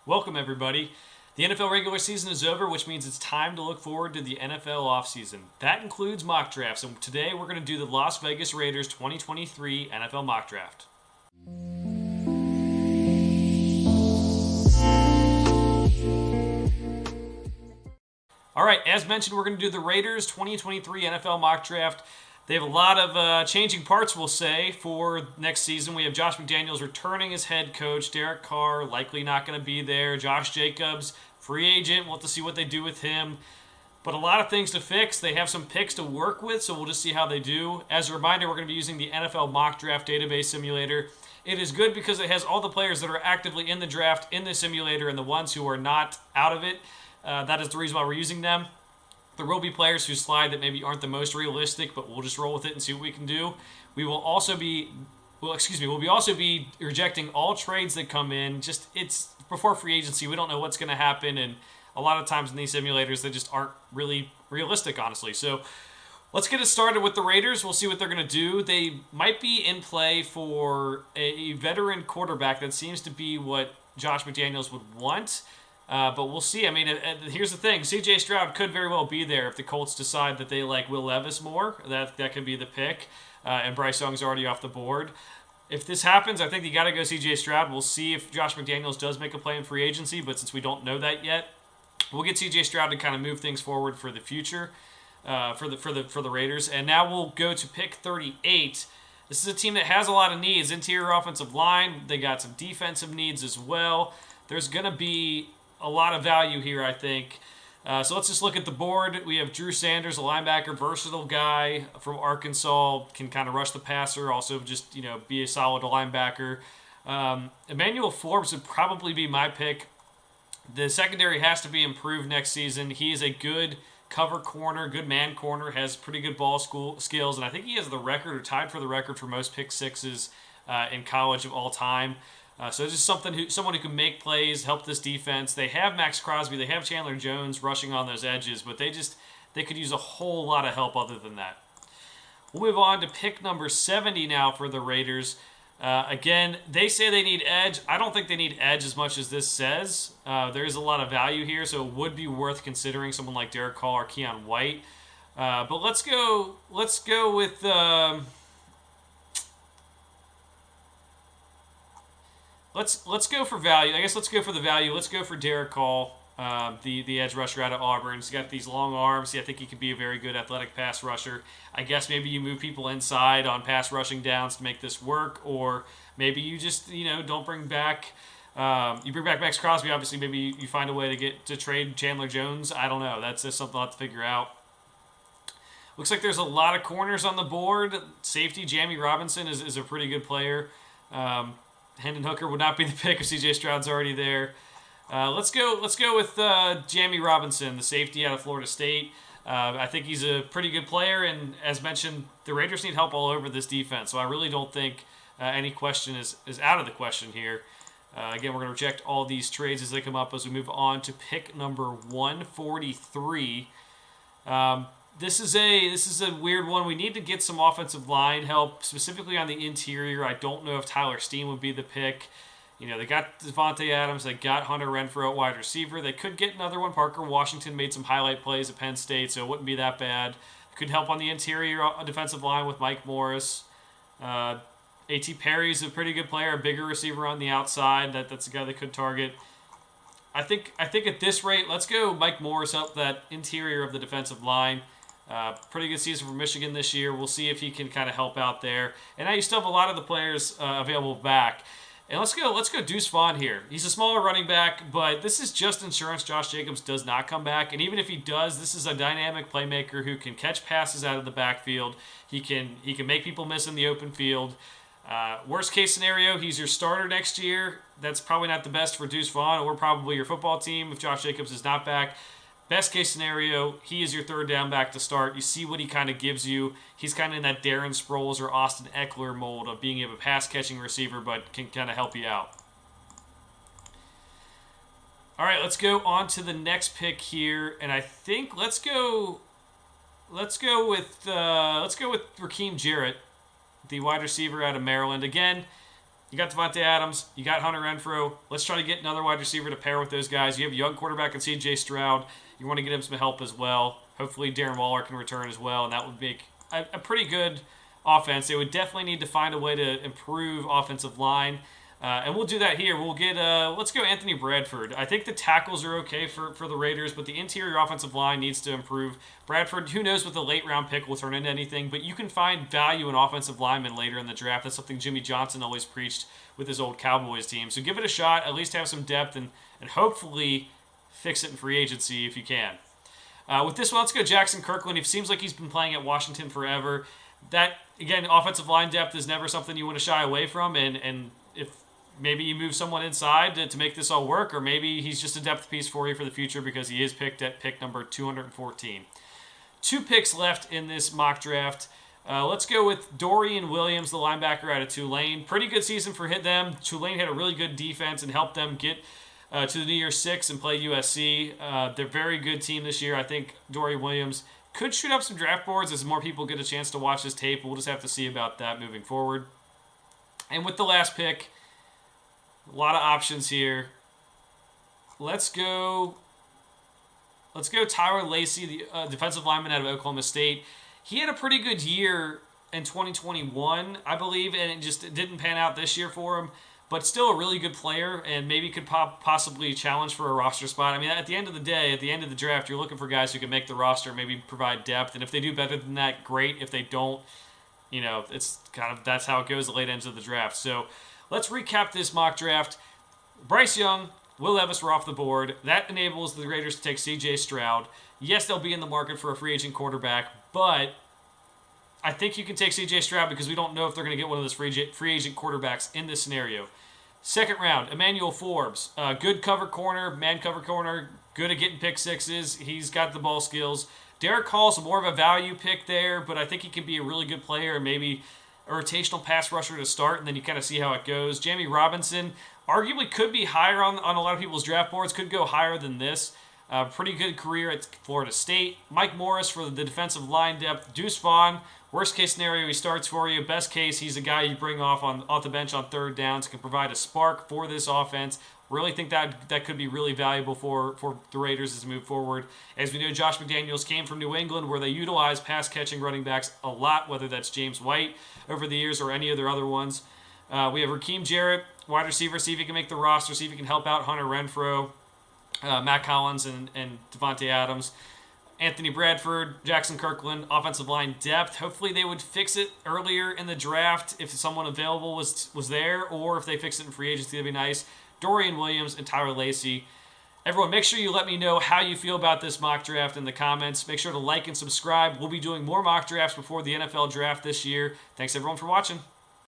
Welcome, everybody. The NFL regular season is over, which means it's time to look forward to the NFL offseason. That includes mock drafts, and today we're going to do the Las Vegas Raiders 2023 NFL mock draft. All right, as mentioned, we're going to do the Raiders 2023 NFL mock draft. They have a lot of changing parts, we'll say, for next season. We have Josh McDaniels returning as head coach. Derek Carr likely not going to be there. Josh Jacobs, free agent. We'll have to see what they do with him. But a lot of things to fix. They have some picks to work with, so we'll just see how they do. As a reminder, we're going to be using the NFL Mock Draft Database Simulator. It is good because it has all the players that are actively in the draft in the simulator and the ones who are not out of it. That is the reason why we're using them. There will be players who slide that maybe aren't the most realistic, but we'll just roll with it and see what we can do. We will also be, we'll also be rejecting all trades that come in. Just it's before free agency, we don't know what's going to happen, and a lot of times in these simulators they just aren't really realistic, honestly. So let's get it started with the Raiders. We'll see what they're going to do. They might be in play for a veteran quarterback. That seems to be what Josh McDaniels would want. But we'll see. I mean, here's the thing. C.J. Stroud could very well be there if the Colts decide that they like Will Levis more. That could be the pick. And Bryce Young's already off the board. If this happens, I think you got to go C.J. Stroud. We'll see if Josh McDaniels does make a play in free agency. But since we don't know that yet, we'll get C.J. Stroud to kind of move things forward for the future for the Raiders. And now we'll go to pick 38. This is a team that has a lot of needs. Interior offensive line. They got some defensive needs as well. There's going to be a lot of value here, I think. So let's just look at the board. We have Drew Sanders, a linebacker, versatile guy from Arkansas, can kind of rush the passer, also just be a solid linebacker. Emmanuel Forbes would probably be my pick. The secondary has to be improved next season. He is a good cover corner, good man corner, has pretty good ball skills, and I think he has the record or tied for the record for most pick sixes in college of all time. So just someone who can make plays, help this defense. They have Max Crosby, they have Chandler Jones rushing on those edges, but they could use a whole lot of help other than that. We'll move on to pick number 70 now for the Raiders. Again, they say they need edge. I don't think they need edge as much as this says. There is a lot of value here, so it would be worth considering someone like Derek Carr or Keon White. But let's go with. Let's go for value. I guess let's go for the value. Let's go for Derek Carr, the edge rusher out of Auburn. He's got these long arms. I think he could be a very good athletic pass rusher. I guess maybe you move people inside on pass rushing downs to make this work, or maybe you just don't bring back. You bring back Max Crosby. Obviously, maybe you find a way to trade Chandler Jones. I don't know. That's just something I'll have to figure out. Looks like there's a lot of corners on the board. Safety, Jammie Robinson is a pretty good player. Hendon Hooker would not be the pick if C.J. Stroud's already there. Let's go with Jammie Robinson, the safety out of Florida State. I think he's a pretty good player, and as mentioned, the Raiders need help all over this defense. So I really don't think any question is out of the question here. Again, we're going to reject all these trades as they come up as we move on to pick number 143. This is a weird one. We need to get some offensive line help, specifically on the interior. I don't know if Tyler Steen would be the pick. They got Devontae Adams. They got Hunter Renfrow at wide receiver. They could get another one. Parker Washington made some highlight plays at Penn State, so it wouldn't be that bad. Could help on the interior defensive line with Mike Morris. A.T. Perry's a pretty good player, a bigger receiver on the outside. That's a guy they could target. I think at this rate, let's go Mike Morris up that interior of the defensive line. Pretty good season for Michigan this year. We'll see if he can kind of help out there. And now you still have a lot of the players available back. And let's go Deuce Vaughn here. He's a smaller running back, but this is just insurance. Josh Jacobs does not come back. And even if he does, this is a dynamic playmaker who can catch passes out of the backfield. He can make people miss in the open field. Worst case scenario, he's your starter next year. That's probably not the best for Deuce Vaughn or probably your football team if Josh Jacobs is not back. Best case scenario, he is your third down back to start. You see what he kind of gives you. He's kind of in that Darren Sproles or Austin Eckler mold of being a pass-catching receiver, but can kind of help you out. All right, let's go on to the next pick here, and I think let's go with Raheem Jarrett, the wide receiver out of Maryland. Again, You got Devontae Adams. You got Hunter Renfrow. Let's try to get another wide receiver to pair with those guys. You have a young quarterback in C.J. Stroud. You want to get him some help as well. Hopefully Darren Waller can return as well, and that would make a pretty good offense. They would definitely need to find a way to improve offensive line. And we'll do that here. We'll get, let's go Anthony Bradford. I think the tackles are okay for the Raiders, but the interior offensive line needs to improve. Bradford, who knows what the late round pick will turn into anything, but you can find value in offensive linemen later in the draft. That's something Jimmy Johnson always preached with his old Cowboys team. So give it a shot, at least have some depth, and hopefully fix it in free agency if you can. With this one, let's go Jackson Kirkland. It seems like he's been playing at Washington forever. That, again, offensive line depth is never something you want to shy away from, and if maybe you move someone inside to make this all work, or maybe he's just a depth piece for you for the future because he is picked at pick number 214. 2 picks left in this mock draft. Let's go with Dorian Williams, the linebacker out of Tulane. Pretty good season for them. Tulane had a really good defense and helped them get to the New Year's Six and play USC. They're a very good team this year. I think Dorian Williams could shoot up some draft boards as more people get a chance to watch his tape. We'll just have to see about that moving forward. And with the last pick, a lot of options here. Let's go Tyler Lacey, the defensive lineman out of Oklahoma State. He had a pretty good year in 2021, I believe, and it didn't pan out this year for him. But still a really good player, and maybe could possibly challenge for a roster spot. I mean, at the end of the day, at the end of the draft, you're looking for guys who can make the roster, maybe provide depth. And if they do better than that, great. If they don't, it's kind of that's how it goes the late ends of the draft. So let's recap this mock draft. Bryce Young, Will Levis were off the board. That enables the Raiders to take C.J. Stroud. Yes, they'll be in the market for a free agent quarterback, but I think you can take C.J. Stroud because we don't know if they're going to get one of those free agent quarterbacks in this scenario. Second round, Emmanuel Forbes. Good cover corner, man cover corner, good at getting pick sixes. He's got the ball skills. Derek Hall's more of a value pick there, but I think he could be a really good player and maybe a rotational pass rusher to start, and then you kind of see how it goes. Jamie Robinson arguably could be higher on a lot of people's draft boards, could go higher than this. Pretty good career at Florida State. Mike Morris for the defensive line depth. Deuce Vaughn, worst case scenario, he starts for you. Best case, he's a guy you bring off the bench on third downs, can provide a spark for this offense. Really think that could be really valuable for the Raiders as we move forward. As we know, Josh McDaniels came from New England, where they utilize pass-catching running backs a lot, whether that's James White over the years or any of their other ones. We have Raheem Jarrett, wide receiver, see if he can make the roster, see if he can help out Hunter Renfrow, Matt Collins, and Devontae Adams. Anthony Bradford, Jackson Kirkland, offensive line depth. Hopefully they would fix it earlier in the draft if someone available was there, or if they fix it in free agency, that'd be nice. Dorian Williams and Tyler Lacey. Everyone, make sure you let me know how you feel about this mock draft in the comments. Make sure to like and subscribe. We'll be doing more mock drafts before the NFL draft this year. Thanks, everyone, for watching.